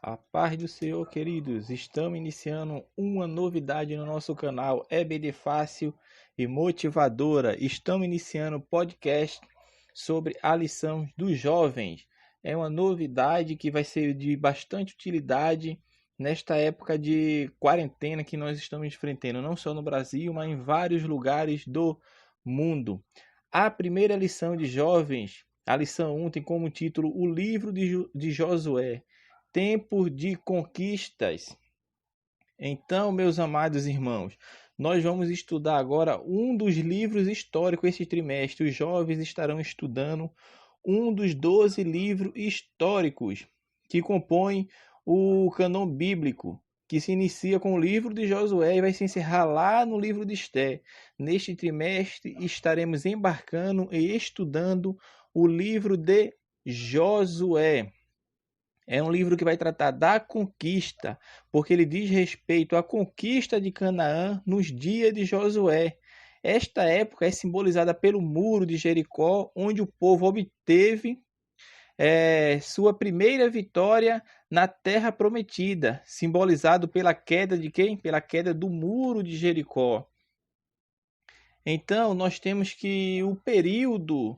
A paz do Senhor, queridos. Estamos iniciando uma novidade no nosso canal EBD Fácil e Motivadora. Estamos iniciando o podcast sobre a lição dos jovens. É uma novidade que vai ser de bastante utilidade nesta época de quarentena que nós estamos enfrentando, não só no Brasil, mas em vários lugares do mundo. A primeira lição de jovens, a lição 1, tem como título O Livro de Josué. Tempo de conquistas. Então, meus amados irmãos, nós vamos estudar agora um dos livros históricos esse trimestre. Os jovens estarão estudando um dos 12 livros históricos que compõem o cânon bíblico, que se inicia com o livro de Josué e vai se encerrar lá no livro de Esté. Neste trimestre estaremos embarcando e estudando o livro de Josué. É um livro que vai tratar da conquista, porque ele diz respeito à conquista de Canaã nos dias de Josué. Esta época é simbolizada pelo muro de Jericó, onde o povo obteve sua primeira vitória na terra prometida, simbolizado pela queda de quem? Pela queda do muro de Jericó. Então, nós temos que o período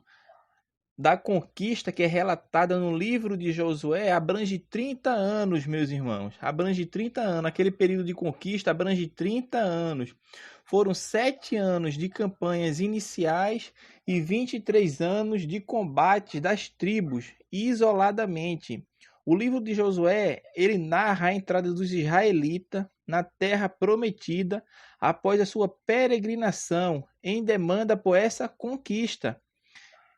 da conquista que é relatada no livro de Josué abrange 30 anos, meus irmãos. Abrange 30 anos. Aquele período de conquista abrange 30 anos. Foram 7 anos de campanhas iniciais e 23 anos de combates das tribos, isoladamente. O livro de Josué, ele narra a entrada dos israelitas na terra prometida após a sua peregrinação em demanda por essa conquista.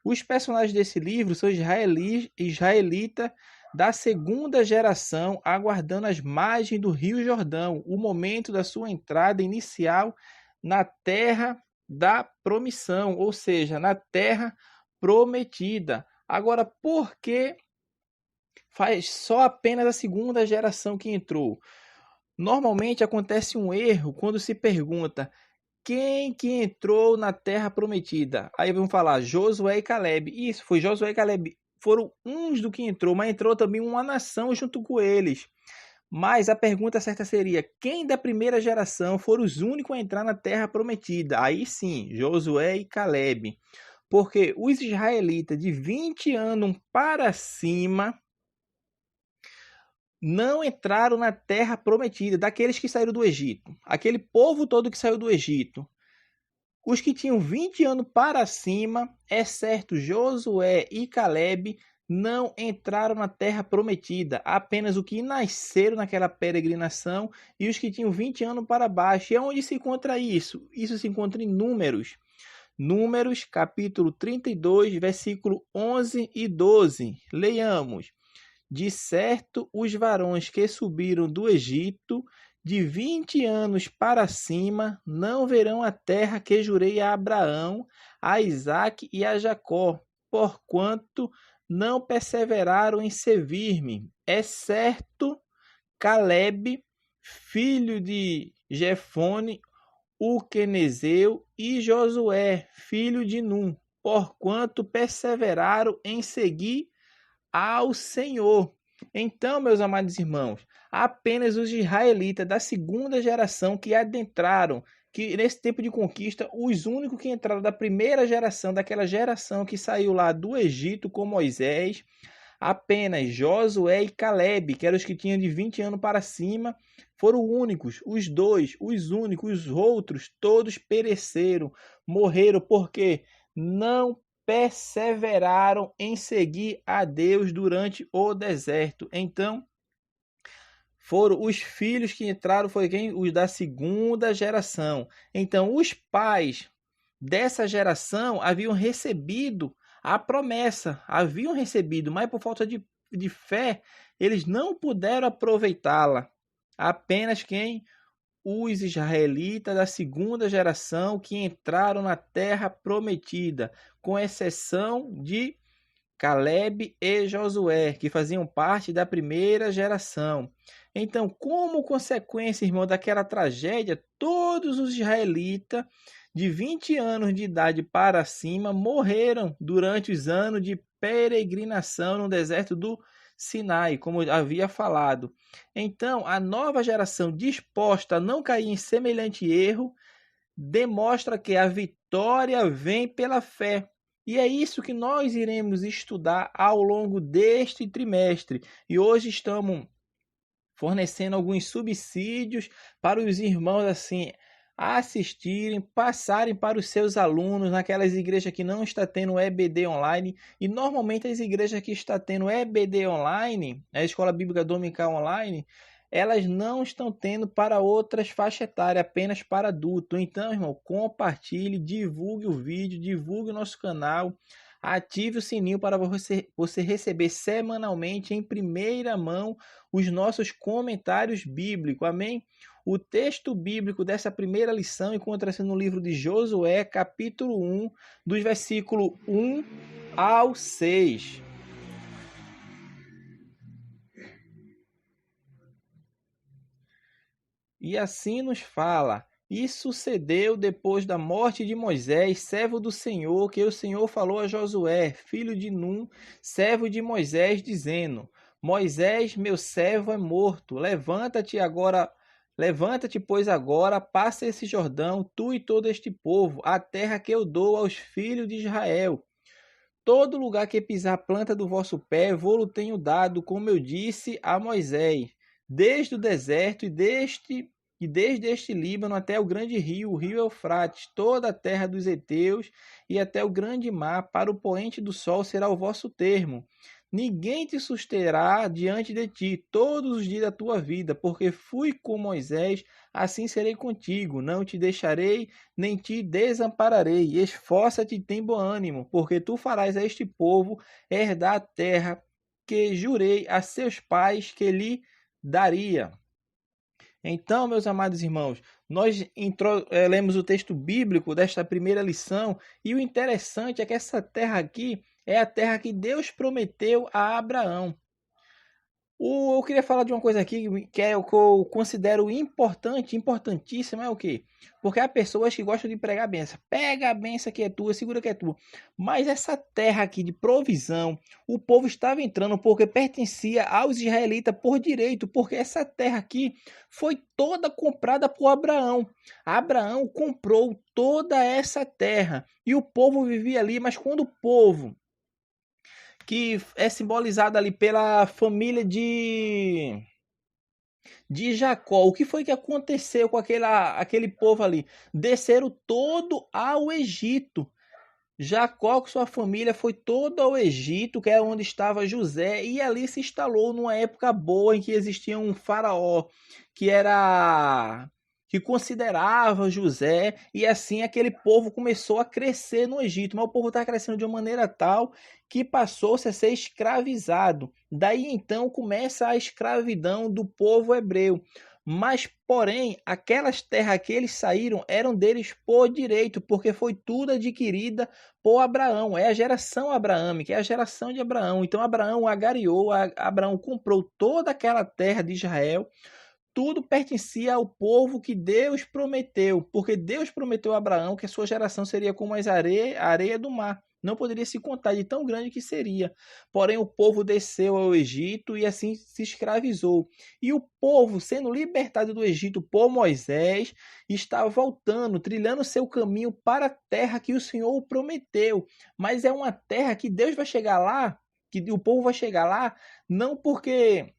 Os personagens desse livro são israelitas da segunda geração, aguardando as margens do Rio Jordão, o momento da sua entrada inicial na terra da promissão, ou seja, na terra prometida. Agora, por que faz só apenas a segunda geração que entrou? Normalmente acontece um erro quando se pergunta quem que entrou na terra prometida? Aí vamos falar Josué e Caleb. Isso, foi Josué e Caleb. Foram uns do que entrou, mas entrou também uma nação junto com eles. Mas a pergunta certa seria, quem da primeira geração foram os únicos a entrar na terra prometida? Aí sim, Josué e Caleb. Porque os israelitas de 20 anos para cima não entraram na terra prometida, daqueles que saíram do Egito. Aquele povo todo que saiu do Egito. Os que tinham 20 anos para cima, exceto Josué e Caleb, não entraram na terra prometida. Apenas os que nasceram naquela peregrinação e os que tinham 20 anos para baixo. E onde se encontra isso? Isso se encontra em Números. Números, capítulo 32, versículo 11 e 12. Leiamos. De certo, os varões que subiram do Egito, de 20 anos para cima, não verão a terra que jurei a Abraão, a Isaque e a Jacó, porquanto não perseveraram em servir-me, exceto Caleb, filho de Jefone, o quenezeu, e Josué, filho de Num, porquanto perseveraram em seguir ao Senhor. Então, meus amados irmãos, apenas os israelitas da segunda geração que adentraram, que nesse tempo de conquista, os únicos que entraram da primeira geração, daquela geração que saiu lá do Egito com Moisés, apenas Josué e Caleb, que eram os que tinham de 20 anos para cima, foram únicos, os dois, os únicos, os outros, todos pereceram, morreram, porque não perseveraram em seguir a Deus durante o deserto. Então, foram os filhos que entraram, foi quem? Os da segunda geração. Então, os pais dessa geração haviam recebido a promessa, haviam recebido, mas por falta de fé, eles não puderam aproveitá-la. Apenas quem? Os israelitas da segunda geração que entraram na terra prometida, com exceção de Caleb e Josué, que faziam parte da primeira geração. Então, como consequência, irmão, daquela tragédia, todos os israelitas de 20 anos de idade para cima morreram durante os anos de peregrinação no deserto do Sinai, como eu havia falado. Então, a nova geração disposta a não cair em semelhante erro demonstra que a vitória vem pela fé. E é isso que nós iremos estudar ao longo deste trimestre. E hoje estamos fornecendo alguns subsídios para os irmãos assim assistirem, passarem para os seus alunos naquelas igrejas que não está tendo EBD online. E normalmente as igrejas que está tendo EBD online, a Escola Bíblica Dominical online, elas não estão tendo para outras faixas etárias, apenas para adulto. Então, irmão, compartilhe, divulgue o vídeo, divulgue o nosso canal, ative o sininho para você receber semanalmente em primeira mão os nossos comentários bíblicos, amém? O texto bíblico dessa primeira lição encontra-se no livro de Josué, capítulo 1, dos versículos 1 ao 6. E assim nos fala: e sucedeu depois da morte de Moisés, servo do Senhor, que o Senhor falou a Josué, filho de Num, servo de Moisés, dizendo: Moisés, meu servo, é morto. Levanta-te, pois agora, passa esse Jordão, tu e todo este povo, a terra que eu dou aos filhos de Israel. Todo lugar que pisar a planta do vosso pé, vou-lo tenho dado, como eu disse a Moisés, desde o deserto e desde este Líbano até o grande rio, o rio Eufrates, toda a terra dos heteus e até o grande mar, para o poente do sol será o vosso termo. Ninguém te susterá diante de ti todos os dias da tua vida, porque fui com Moisés, assim serei contigo, não te deixarei, nem te desampararei. Esforça-te e tem bom ânimo, porque tu farás a este povo herdar a terra que jurei a seus pais que lhe daria. Então, meus amados irmãos, nós lemos o texto bíblico desta primeira lição, e o interessante é que essa terra aqui é a terra que Deus prometeu a Abraão. Eu queria falar de uma coisa aqui que é o que eu considero importantíssimo, é o quê? Porque há pessoas que gostam de pregar a benção. Pega a benção que é tua, segura que é tua. Mas essa terra aqui de provisão, o povo estava entrando porque pertencia aos israelitas por direito, porque essa terra aqui foi toda comprada por Abraão. Abraão comprou toda essa terra e o povo vivia ali, mas quando o povo que é simbolizada ali pela família de Jacó. O que foi que aconteceu com aquele povo ali? Desceram todo ao Egito. Jacó com sua família foi todo ao Egito, que é onde estava José, e ali se instalou numa época boa em que existia um faraó que considerava José, e assim aquele povo começou a crescer no Egito, mas o povo está crescendo de uma maneira tal que passou-se a ser escravizado. Daí então começa a escravidão do povo hebreu. Mas, porém, aquelas terras que eles saíram eram deles por direito, porque foi tudo adquirida por Abraão. É a geração abraâmica, é a geração de Abraão. Então, Abraão agariou, Abraão comprou toda aquela terra de Israel. Tudo pertencia ao povo que Deus prometeu, porque Deus prometeu a Abraão que a sua geração seria como a areia do mar. Não poderia se contar de tão grande que seria. Porém, o povo desceu ao Egito e assim se escravizou. E o povo, sendo libertado do Egito por Moisés, está voltando, trilhando seu caminho para a terra que o Senhor prometeu. Mas é uma terra que Deus vai chegar lá, que o povo vai chegar lá, não porque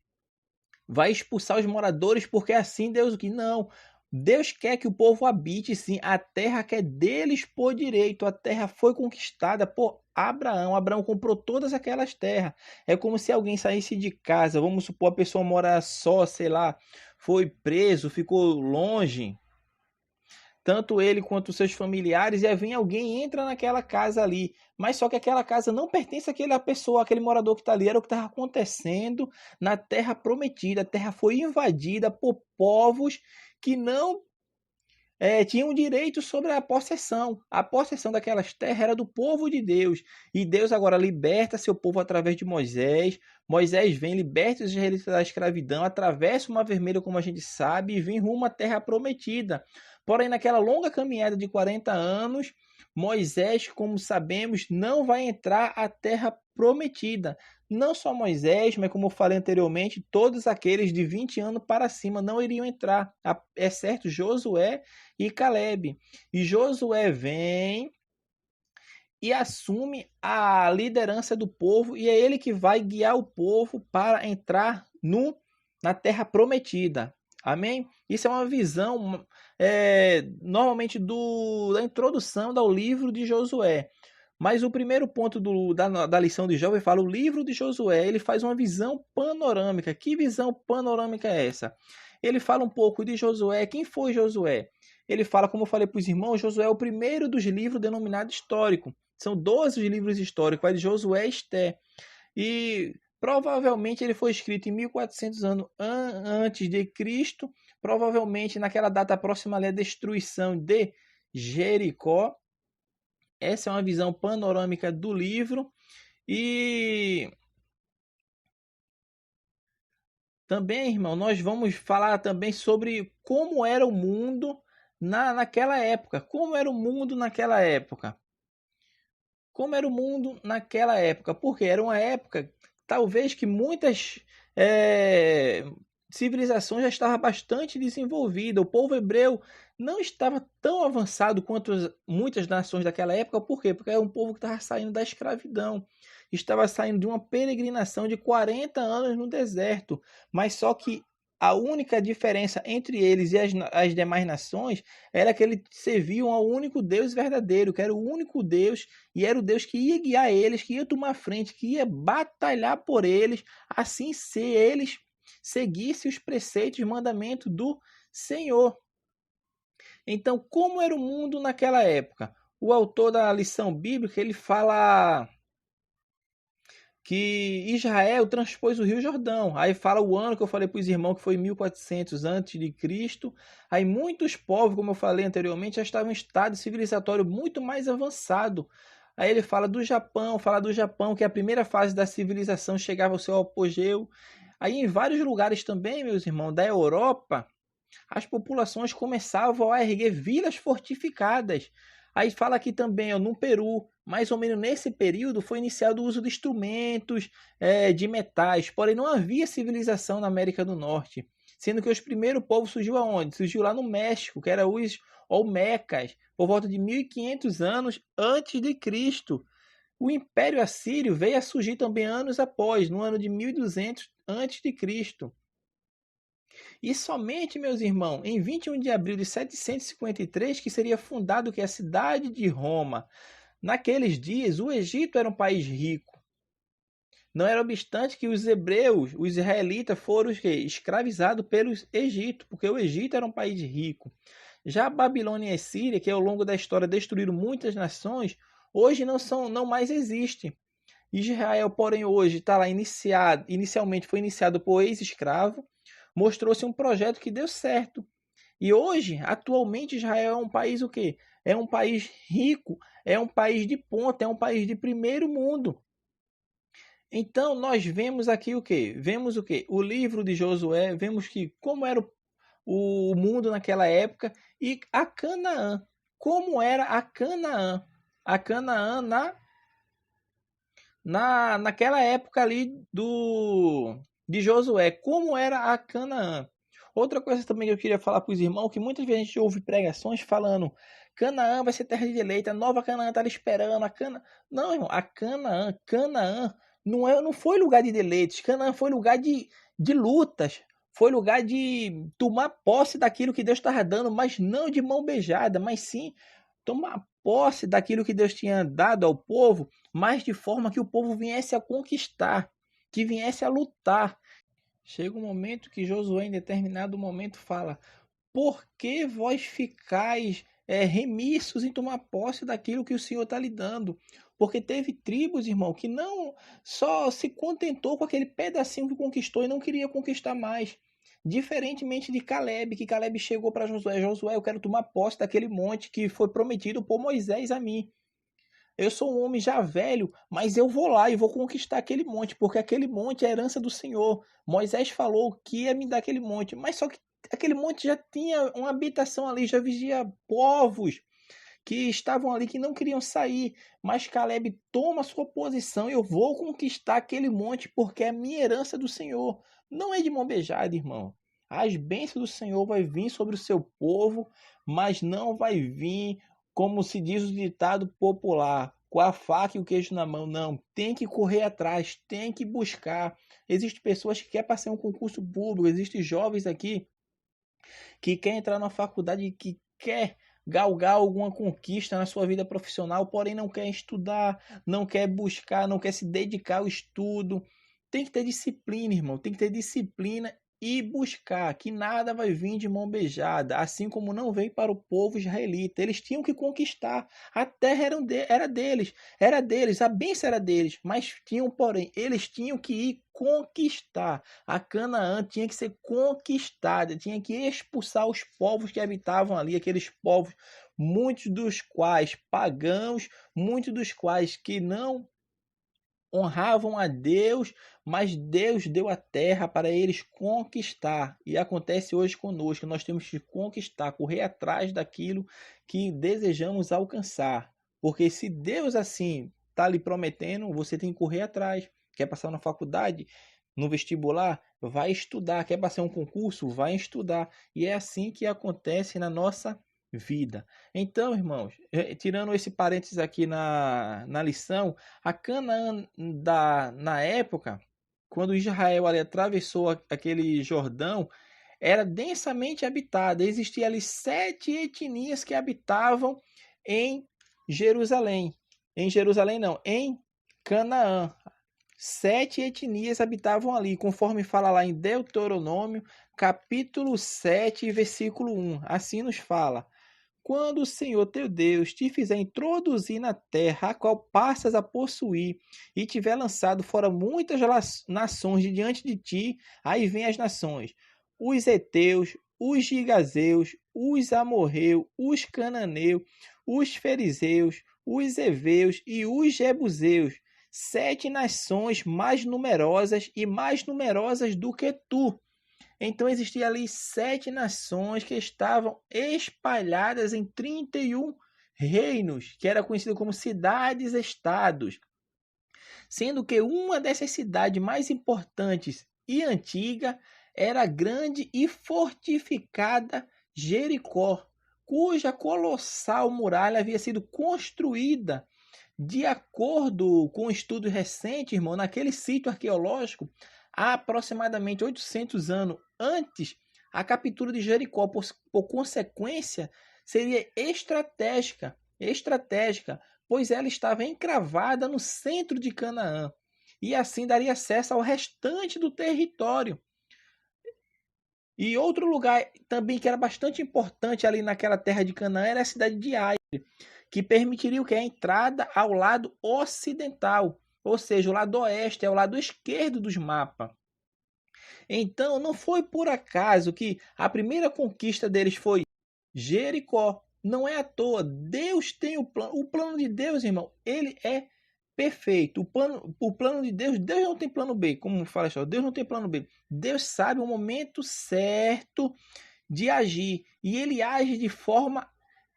vai expulsar os moradores, porque assim Deus o que não. Deus quer que o povo habite sim a terra que é deles por direito. A terra foi conquistada por Abraão. Abraão comprou todas aquelas terras. É como se alguém saísse de casa, vamos supor, a pessoa mora só, sei lá, foi preso, ficou longe, tanto ele quanto seus familiares, e aí vem alguém, entra naquela casa ali, mas só que aquela casa não pertence àquela pessoa, àquele morador que está ali. Era o que estava acontecendo na terra prometida. A terra foi invadida por povos que não tinham direito sobre a possessão. A possessão daquelas terras era do povo de Deus. E Deus agora liberta seu povo através de Moisés. Moisés vem, liberta os israelitas da escravidão, atravessa o Mar Vermelho, como a gente sabe, e vem rumo à terra prometida. Porém, naquela longa caminhada de 40 anos, Moisés, como sabemos, não vai entrar à terra prometida. Não só Moisés, mas como eu falei anteriormente, todos aqueles de 20 anos para cima não iriam entrar, exceto Josué e Caleb. E Josué vem e assume a liderança do povo, e é ele que vai guiar o povo para entrar na terra prometida. Amém? Isso é uma visão normalmente da introdução ao livro de Josué. Mas o primeiro ponto da lição de Josué fala: o livro de Josué, ele faz uma visão panorâmica. Que visão panorâmica é essa? Ele fala um pouco de Josué. Quem foi Josué? Ele fala, como eu falei para os irmãos, Josué é o primeiro dos livros denominado histórico. São 12 os livros históricos, vai de Josué e Esté. E provavelmente ele foi escrito em 1400 anos antes de Cristo, provavelmente naquela data próxima à destruição de Jericó. Essa é uma visão panorâmica do livro. E também, irmão, nós vamos falar também sobre como era o mundo naquela época. Como era o mundo naquela época? Como era o mundo naquela época? Porque era uma época, talvez, que muitas civilizações já estavam bastante desenvolvidas. O povo hebreu não estava tão avançado quanto muitas nações daquela época. Por quê? Porque era um povo que estava saindo da escravidão. Estava saindo de uma peregrinação de 40 anos no deserto. Mas só que a única diferença entre eles e as demais nações era que eles serviam ao único Deus verdadeiro, que era o único Deus, e era o Deus que ia guiar eles, que ia tomar frente, que ia batalhar por eles, assim se eles seguissem os preceitos e mandamentos do Senhor. Então, como era o mundo naquela época? O autor da lição bíblica, ele fala que Israel transpôs o Rio Jordão. Aí fala o ano que eu falei para os irmãos, que foi 1400 a.C. Aí muitos povos, como eu falei anteriormente, já estavam em estado civilizatório muito mais avançado. Aí ele fala do Japão, que a primeira fase da civilização chegava ao seu apogeu. Aí em vários lugares também, meus irmãos, da Europa, as populações começavam a erguer vilas fortificadas. Aí fala aqui também, no Peru, mais ou menos nesse período, foi iniciado o uso de instrumentos de metais. Porém, não havia civilização na América do Norte. Sendo que os primeiros povos surgiu aonde? Surgiu lá no México, que era os Olmecas, por volta de 1500 anos antes de Cristo. O Império Assírio veio a surgir também anos após, no ano de 1200 antes de Cristo. E somente, meus irmãos, em 21 de abril de 753, que seria fundado a cidade de Roma. Naqueles dias, o Egito era um país rico. Não era obstante que os hebreus, os israelitas, foram escravizados pelos Egito, porque o Egito era um país rico. Já a Babilônia e a Síria, que ao longo da história destruíram muitas nações, hoje não mais existe. Israel, porém, hoje está lá inicialmente foi iniciado por ex-escravo, mostrou-se um projeto que deu certo. E hoje, atualmente, Israel é um país o quê? É um país rico, é um país de ponta, é um país de primeiro mundo. Então, nós vemos aqui o quê? Vemos o quê? O livro de Josué, vemos que como era o mundo naquela época e a Canaã. Como era a Canaã? A Canaã naquela época ali de Josué, como era a Canaã. Outra coisa também que eu queria falar para os irmãos, que muitas vezes a gente ouve pregações falando Canaã vai ser terra de deleite, a nova Canaã está esperando, Não, irmão, a Canaã não foi lugar de deleites, Canaã foi lugar de lutas, foi lugar de tomar posse daquilo que Deus estava dando, mas não de mão beijada, mas sim tomar posse daquilo que Deus tinha dado ao povo, mas de forma que o povo viesse a conquistar, que viesse a lutar. Chega um momento que Josué, em determinado momento, fala: por que vós ficais remissos em tomar posse daquilo que o Senhor está lhe dando? Porque teve tribos, irmão, que não só se contentou com aquele pedacinho que conquistou e não queria conquistar mais. Diferentemente de Caleb, que Caleb chegou para Josué: Josué, eu quero tomar posse daquele monte que foi prometido por Moisés a mim. Eu sou um homem já velho, mas eu vou lá e vou conquistar aquele monte, porque aquele monte é a herança do Senhor. Moisés falou que ia me dar aquele monte, mas só que aquele monte já tinha uma habitação ali, já vivia povos que estavam ali que não queriam sair, mas Caleb toma sua posição. Eu vou conquistar aquele monte porque é a minha herança do Senhor. Não é de mão beijada, irmão. As bênçãos do Senhor vai vir sobre o seu povo, mas não vai vir, como se diz o ditado popular, com a faca e o queijo na mão. Não, tem que correr atrás, tem que buscar. Existem pessoas que querem passar um concurso público, existem jovens aqui que querem entrar na faculdade, que quer galgar alguma conquista na sua vida profissional, porém não quer estudar, não quer buscar, não quer se dedicar ao estudo. Tem que ter disciplina, irmão, tem que ter disciplina e buscar, que nada vai vir de mão beijada, assim como não veio para o povo israelita. Eles tinham que conquistar, a terra era deles, a bênção era deles, mas tinham, porém, eles tinham que ir conquistar. A Canaã tinha que ser conquistada, tinha que expulsar os povos que habitavam ali, aqueles povos, muitos dos quais pagãos, muitos dos quais que não honravam a Deus, mas Deus deu a terra para eles conquistar. E acontece hoje conosco, nós temos que conquistar, correr atrás daquilo que desejamos alcançar. Porque se Deus assim está lhe prometendo, você tem que correr atrás. Quer passar na faculdade, no vestibular? Vai estudar. Quer passar um concurso? Vai estudar. E é assim que acontece na nossa vida. Então, irmãos, tirando esse parênteses aqui na lição, a Canaã na época, quando Israel ali atravessou aquele Jordão, era densamente habitada. Existia ali 7 etnias que habitavam em Jerusalém. Em Jerusalém não, em Canaã. 7 etnias habitavam ali, conforme fala lá em Deuteronômio, capítulo 7, versículo 1. Assim nos fala: quando o Senhor teu Deus te fizer introduzir na terra a qual passas a possuir, e tiver lançado fora muitas nações de diante de ti, aí vem as nações: os heteus, os gigazeus, os amorreus, os cananeus, os fariseus, os heveus e os jebuseus, 7 nações mais numerosas e mais numerosas do que tu. Então existiam ali 7 nações que estavam espalhadas em 31 reinos, que era conhecido como cidades-estados, sendo que uma dessas cidades mais importantes e antiga era a grande e fortificada Jericó, cuja colossal muralha havia sido construída de acordo com um estudo recente, irmão, naquele sítio arqueológico, há aproximadamente 800 anos antes, a captura de Jericó, por consequência, seria estratégica, pois ela estava encravada no centro de Canaã, e assim daria acesso ao restante do território. E outro lugar também que era bastante importante ali naquela terra de Canaã era a cidade de Ai, que permitiria o que? A entrada ao lado ocidental, ou seja, o lado oeste, é o lado esquerdo dos mapas. Então, não foi por acaso que a primeira conquista deles foi Jericó. Não é à toa. Deus tem o plano. O plano de Deus, irmão, ele é perfeito. O plano de Deus, Deus não tem plano B, como fala só. Deus não tem plano B. Deus sabe o momento certo de agir. E ele age de forma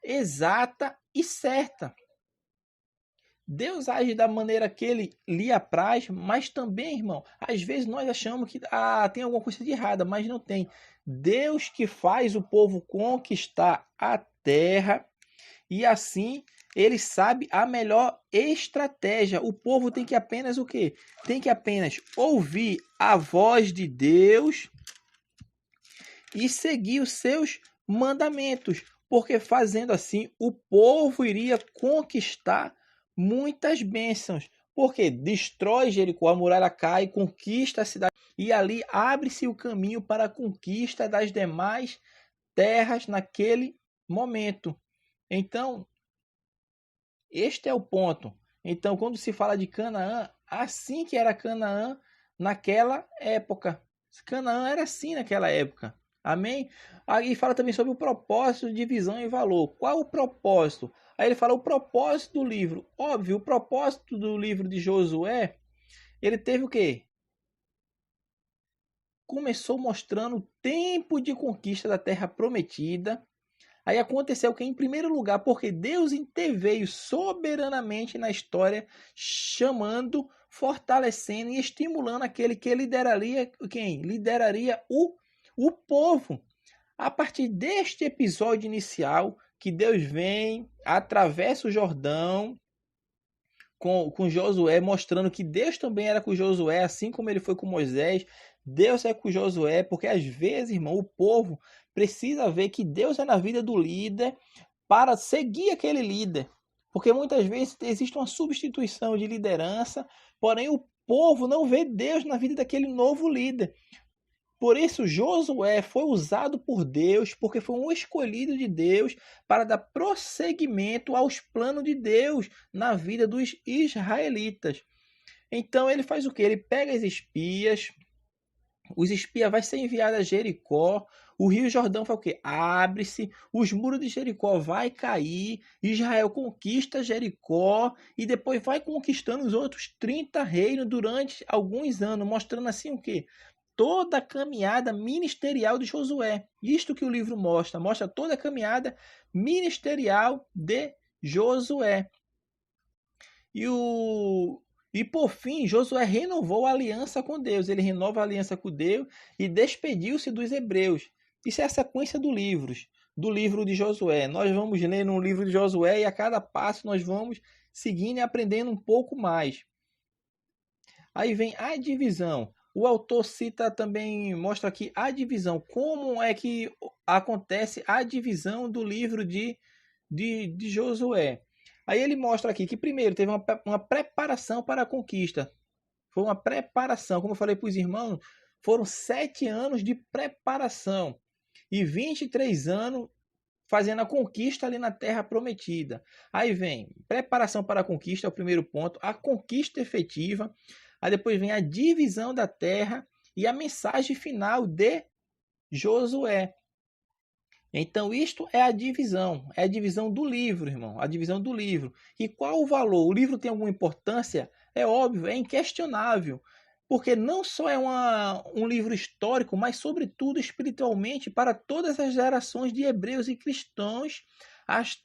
exata e certa. Deus age da maneira que ele lhe apraz, mas também, irmão, às vezes nós achamos que tem alguma coisa de errada, mas não tem. Deus que faz o povo conquistar a terra e assim ele sabe a melhor estratégia. O povo tem que apenas o quê? Tem que apenas ouvir a voz de Deus e seguir os seus mandamentos, porque fazendo assim o povo iria conquistar muitas bênçãos, porque destrói Jericó, a muralha cai, conquista a cidade e ali abre-se o caminho para a conquista das demais terras naquele momento. Então, este é o ponto. Então, quando se fala de Canaã, assim que era Canaã naquela época. Canaã era assim naquela época. Amém? Aí fala também sobre o propósito de visão e valor. Qual o propósito? Aí ele fala o propósito do livro. Óbvio, o propósito do livro de Josué, ele teve o quê? Começou mostrando o tempo de conquista da terra prometida, Aí aconteceu que, em primeiro lugar, porque Deus interveio soberanamente na história, chamando, fortalecendo e estimulando aquele que lideraria quem? Lideraria o povo. A partir deste episódio inicial, que Deus vem, atravessa o Jordão com Josué, mostrando que Deus também era com Josué, assim como ele foi com Moisés. Deus é com Josué, porque às vezes, irmão, o povo precisa ver que Deus é na vida do líder para seguir aquele líder. Porque muitas vezes existe uma substituição de liderança, porém o povo não vê Deus na vida daquele novo líder. Por isso, Josué foi usado por Deus, porque foi um escolhido de Deus para dar prosseguimento aos planos de Deus na vida dos israelitas. Então, ele faz o quê? Ele pega as espias, os espias vai ser enviado a Jericó, o rio Jordão faz o quê? Abre-se, os muros de Jericó vai cair, Israel conquista Jericó e depois vai conquistando os outros 30 reinos durante alguns anos, mostrando assim o quê? Toda a caminhada ministerial de Josué. Isto que o livro mostra toda a caminhada ministerial de Josué. E por fim, Josué renovou a aliança com Deus. Ele renova a aliança com Deus e despediu-se dos hebreus. Isso é a sequência do livro de Josué. Nós vamos ler no livro de Josué e a cada passo nós vamos seguindo e aprendendo um pouco mais. Aí vem a divisão. O autor cita também, mostra aqui a divisão. Como é que acontece a divisão do livro de Josué? Aí ele mostra aqui que primeiro teve uma preparação para a conquista. Foi uma preparação, como eu falei para os irmãos, foram 7 anos de preparação e 23 anos fazendo a conquista ali na Terra Prometida. Aí vem preparação para a conquista, é o primeiro ponto, a conquista efetiva. Aí depois vem a divisão da terra e a mensagem final de Josué. Então, isto é a divisão do livro, irmão, a divisão do livro. E qual o valor? O livro tem alguma importância? É óbvio, é inquestionável, porque não só é um livro histórico, mas, sobretudo, espiritualmente, para todas as gerações de hebreus e cristãos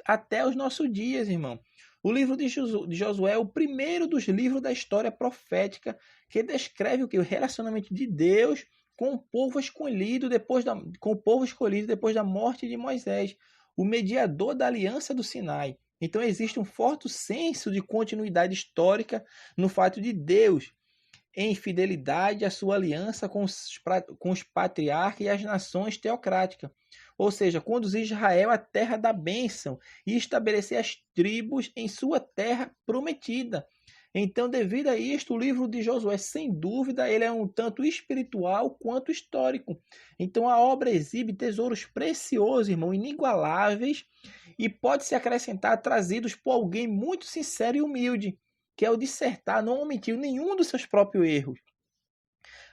até os nossos dias, irmão. O livro de Josué é o primeiro dos livros da história profética que descreve o relacionamento de Deus com o povo escolhido depois da morte de Moisés, o mediador da aliança do Sinai. Então existe um forte senso de continuidade histórica no fato de Deus, em fidelidade à sua aliança com os patriarcas e as nações teocráticas. Ou seja, conduzir Israel à terra da bênção e estabelecer as tribos em sua terra prometida. Então, devido a isto, o livro de Josué, sem dúvida, ele é um tanto espiritual quanto histórico. Então, a obra exibe tesouros preciosos, irmão, inigualáveis, e pode se acrescentar trazidos por alguém muito sincero e humilde, que é o dissertar, não omitiu nenhum dos seus próprios erros.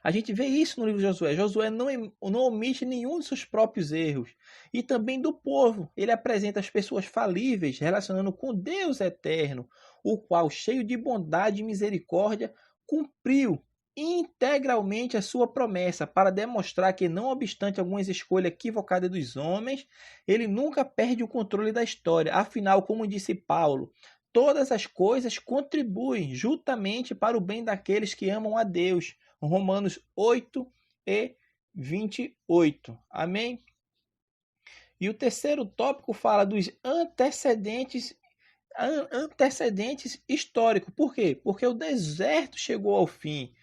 A gente vê isso no livro de Josué. Josué não omite nenhum dos seus próprios erros. E também do povo. Ele apresenta as pessoas falíveis, relacionando com Deus eterno, o qual, cheio de bondade e misericórdia, cumpriu integralmente a sua promessa para demonstrar que, não obstante algumas escolhas equivocadas dos homens, ele nunca perde o controle da história. Afinal, como disse Paulo, todas as coisas contribuem juntamente para o bem daqueles que amam a Deus. Romanos 8 e 28. Amém? E o terceiro tópico fala dos antecedentes históricos. Por quê? Porque o deserto chegou ao fim.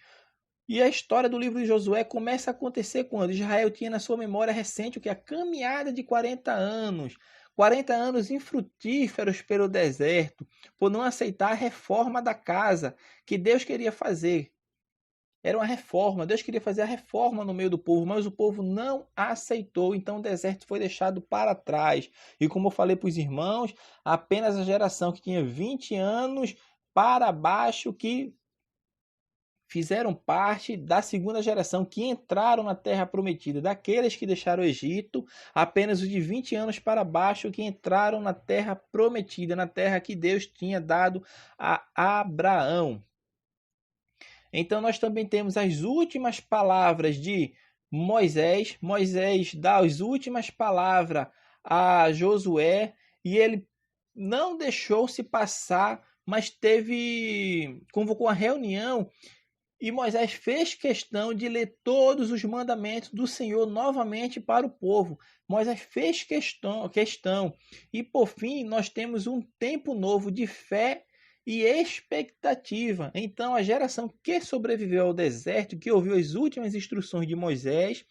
E a história do livro de Josué começa a acontecer quando Israel tinha na sua memória recente o que? A caminhada de 40 anos. 40 anos infrutíferos pelo deserto, por não aceitar a reforma da casa que Deus queria fazer. Era uma reforma, Deus queria fazer a reforma no meio do povo, mas o povo não aceitou, então o deserto foi deixado para trás. E como eu falei para os irmãos, apenas a geração que tinha 20 anos para baixo que fizeram parte da segunda geração que entraram na terra prometida. Daqueles que deixaram o Egito, apenas os de 20 anos para baixo que entraram na terra prometida, na terra que Deus tinha dado a Abraão. Então nós também temos as últimas palavras de Moisés. Moisés dá as últimas palavras a Josué e ele não deixou se passar, mas convocou uma reunião e Moisés fez questão de ler todos os mandamentos do Senhor novamente para o povo. Moisés fez questão. E por fim, nós temos um tempo novo de fé e expectativa. Então, a geração que sobreviveu ao deserto, que ouviu as últimas instruções de Moisés,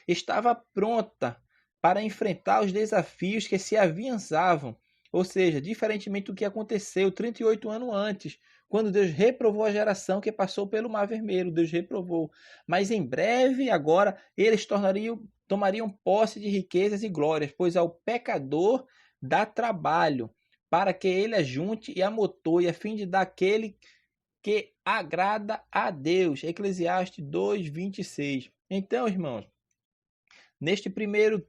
estava pronta para enfrentar os desafios que se aviançavam. Ou seja, diferentemente do que aconteceu 38 anos antes, quando Deus reprovou a geração que passou pelo Mar Vermelho, Deus reprovou. Mas em breve, agora, eles tomariam posse de riquezas e glórias, pois ao pecador dá trabalho, para que ele ajunte e amotoe, a fim de dar aquele que agrada a Deus. Eclesiastes 2:26. Então, irmãos, neste primeiro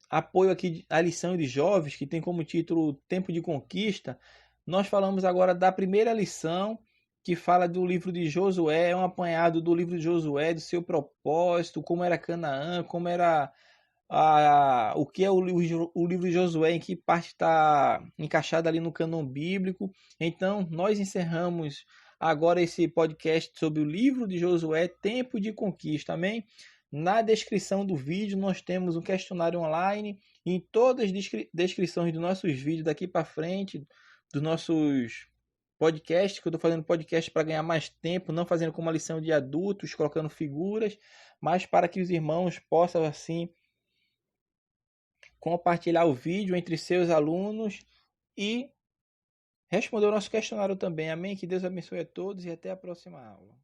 apoio aqui à lição de jovens, que tem como título Tempo de Conquista, nós falamos agora da primeira lição, que fala do livro de Josué, é um apanhado do livro de Josué, do seu propósito, como era Canaã, como era o que é o livro de Josué, em que parte está encaixada ali no cânon bíblico. Então, nós encerramos agora esse podcast sobre o livro de Josué, Tempo de Conquista, amém? Na descrição do vídeo nós temos um questionário online, em todas as descrições dos nossos vídeos daqui para frente, dos nossos podcasts, que eu estou fazendo podcast para ganhar mais tempo, não fazendo como uma lição de adultos, colocando figuras, mas para que os irmãos possam assim compartilhar o vídeo entre seus alunos e responder o nosso questionário também. Amém? Que Deus abençoe a todos e até a próxima aula.